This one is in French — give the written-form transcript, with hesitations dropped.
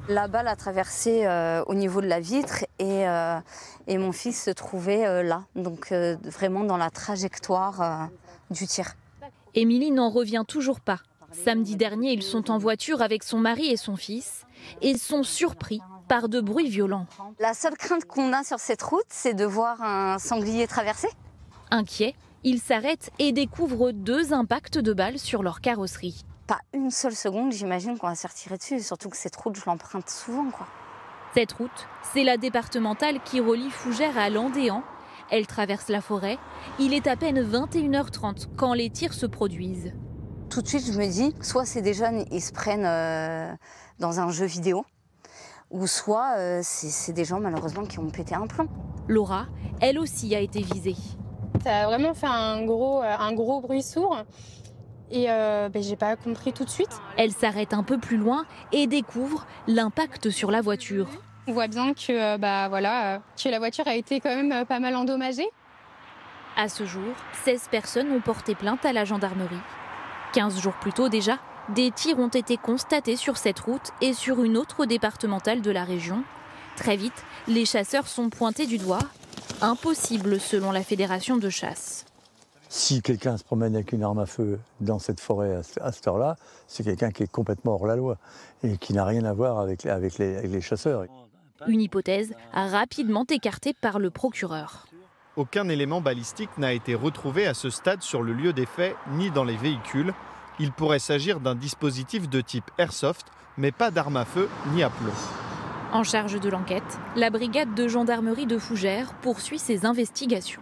La balle a traversé au niveau de la vitre et mon fils se trouvait là, donc vraiment dans la trajectoire du tir. Émilie n'en revient toujours pas. Samedi dernier, ils sont en voiture avec son mari et son fils et sont surpris par de bruits violents. La seule crainte qu'on a sur cette route, c'est de voir un sanglier traverser. Inquiets, ils s'arrêtent et découvrent 2 impacts de balles sur leur carrosserie. Pas une seule seconde, j'imagine qu'on va se retirer dessus, surtout que cette route, je l'emprunte souvent, quoi. Cette route, c'est la départementale qui relie Fougères à Landéan. Elle traverse la forêt. Il est à peine 21h30 quand les tirs se produisent. Tout de suite, je me dis, soit c'est des jeunes, ils se prennent dans un jeu vidéo, ou soit c'est des gens, malheureusement, qui ont pété un plomb. Laura, elle aussi, a été visée. Ça a vraiment fait un gros bruit sourd. Et j'ai pas compris tout de suite. Elle s'arrête un peu plus loin et découvre l'impact sur la voiture. On voit bien que, que la voiture a été quand même pas mal endommagée. À ce jour, 16 personnes ont porté plainte à la gendarmerie. 15 jours plus tôt déjà, des tirs ont été constatés sur cette route et sur une autre départementale de la région. Très vite, les chasseurs sont pointés du doigt. Impossible selon la fédération de chasse. Si quelqu'un se promène avec une arme à feu dans cette forêt à cette heure-là, c'est quelqu'un qui est complètement hors la loi et qui n'a rien à voir avec les chasseurs. Une hypothèse rapidement écartée par le procureur. Aucun élément balistique n'a été retrouvé à ce stade sur le lieu des faits ni dans les véhicules. Il pourrait s'agir d'un dispositif de type airsoft, mais pas d'arme à feu ni à plomb. En charge de l'enquête, la brigade de gendarmerie de Fougères poursuit ses investigations.